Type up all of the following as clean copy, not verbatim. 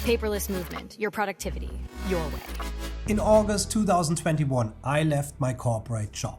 Paperless movement, your productivity, your way. In August 2021, I left my corporate job.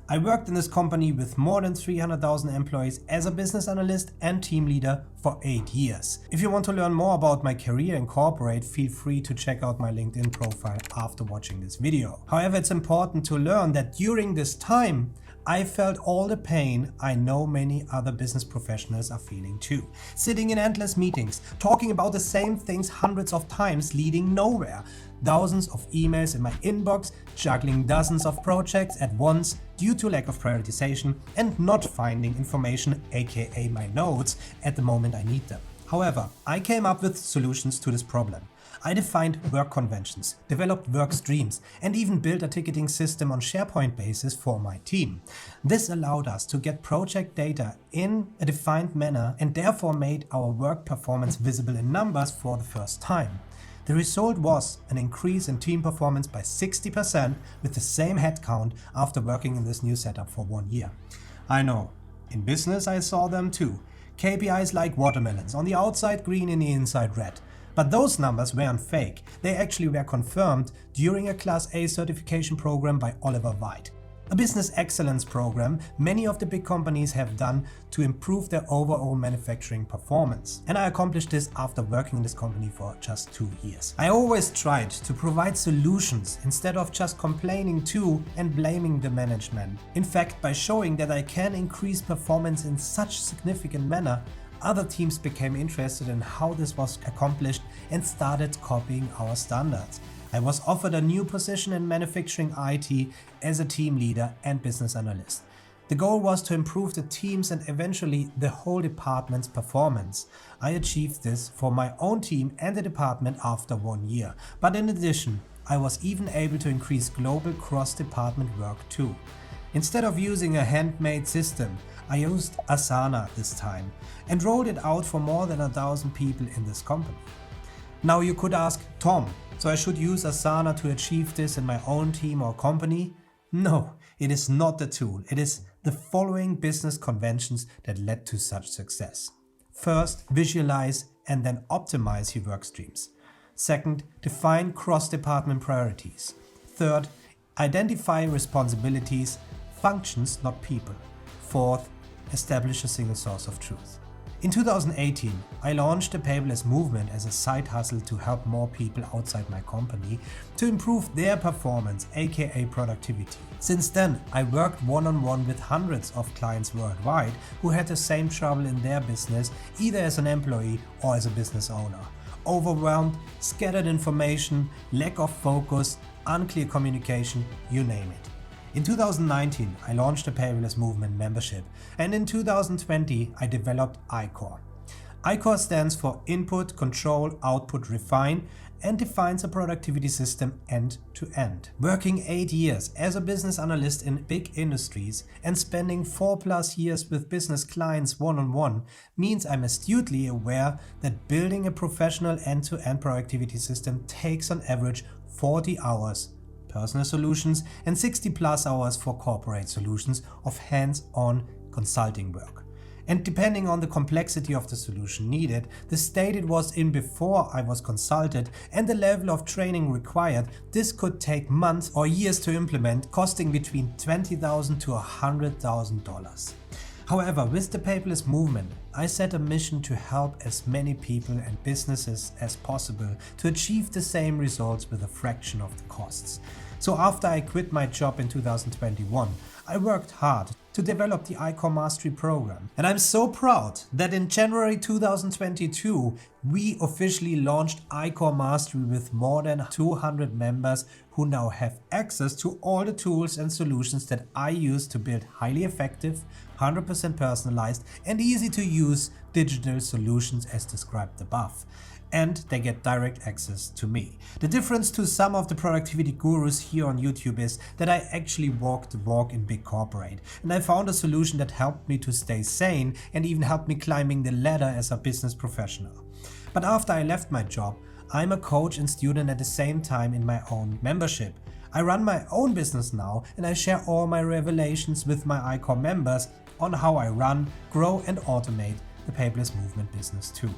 I worked in this company with more than 300,000 employees as a business analyst and team leader for 8 years. If you want to learn more about my career in corporate, feel free to check out my LinkedIn profile after watching this video. However, it's important to learn that during this time, I felt all the pain I know many other business professionals are feeling too. Sitting in endless meetings, talking about the same things hundreds of times, leading nowhere. Thousands of emails in my inbox, juggling dozens of projects at once due to lack of prioritization and not finding information, aka my notes, at the moment I need them. However, I came up with solutions to this problem. I defined work conventions, developed work streams, and even built a ticketing system on SharePoint basis for my team. This allowed us to get project data in a defined manner and therefore made our work performance visible in numbers for the first time. The result was an increase in team performance by 60% with the same headcount after working in this new setup for 1 year. I know, in business I saw them too. KPIs like watermelons, on the outside green, in the inside red. But those numbers weren't fake, they actually were confirmed during a Class A certification program by Oliver White. A business excellence program many of the big companies have done to improve their overall manufacturing performance. And I accomplished this after working in this company for just 2 years. I always tried to provide solutions instead of just complaining to and blaming the management. In fact, by showing that I can increase performance in such significant manner, other teams became interested in how this was accomplished and started copying our standards. I was offered a new position in manufacturing IT as a team leader and business analyst. The goal was to improve the team's and eventually the whole department's performance. I achieved this for my own team and the department after 1 year. But in addition, I was even able to increase global cross-department work too. Instead of using a handmade system, I used Asana this time and rolled it out for more than 1,000 people in this company. Now you could ask, Tom, so I should use Asana to achieve this in my own team or company? No, it is not the tool. It is the following business conventions that led to such success. First, visualize and then optimize your work streams. Second, define cross-department priorities. Third, identify responsibilities, functions, not people. Fourth, establish a single source of truth. In 2018, I launched the Paperless movement as a side hustle to help more people outside my company to improve their performance, aka productivity. Since then, I worked one-on-one with hundreds of clients worldwide who had the same trouble in their business, either as an employee or as a business owner. Overwhelmed, scattered information, lack of focus, unclear communication, you name it. In 2019, I launched the Paperless Movement membership, and in 2020, I developed iCore. iCore stands for Input, Control, Output, Refine, and defines a productivity system end to end. Working 8 years as a business analyst in big industries and spending 4+ years with business clients one-on-one means I'm astutely aware that building a professional end-to-end productivity system takes on average 40 hours. Personal solutions and 60+ hours for corporate solutions of hands-on consulting work. And depending on the complexity of the solution needed, the state it was in before I was consulted, and the level of training required, this could take months or years to implement, costing between $20,000 to $100,000. However, with the Paperless movement, I set a mission to help as many people and businesses as possible to achieve the same results with a fraction of the costs. So after I quit my job in 2021, I worked hard to develop the iCore Mastery program. And I'm so proud that in January 2022, we officially launched iCore Mastery with more than 200 members who now have access to all the tools and solutions that I use to build highly effective, 100% personalized and easy to use digital solutions as described above. And they get direct access to me. The difference to some of the productivity gurus here on YouTube is that I actually walk the walk in big corporate, and I found a solution that helped me to stay sane and even helped me climbing the ladder as a business professional. But after I left my job, I'm a coach and student at the same time in my own membership. I run my own business now, and I share all my revelations with my iCore members on how I run, grow and automate the Paperless movement business too.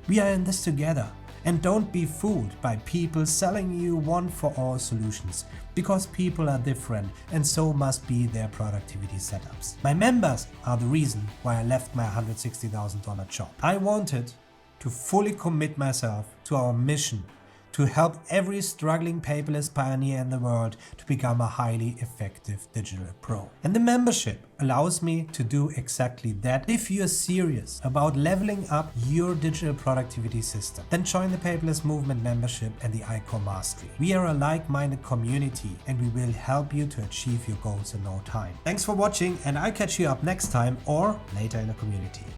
We are in this together, And don't be fooled by people selling you one-for-all solutions, because people are different and so must be their productivity setups. My members are the reason why I left my $160,000 job. I wanted to fully commit myself to our mission to help every struggling paperless pioneer in the world to become a highly effective digital pro. And the membership allows me to do exactly that. If you're serious about leveling up your digital productivity system, then join the Paperless Movement membership and the ICOR Mastery. We are a like-minded community and we will help you to achieve your goals in no time. Thanks for watching, and I'll catch you up next time or later in the community.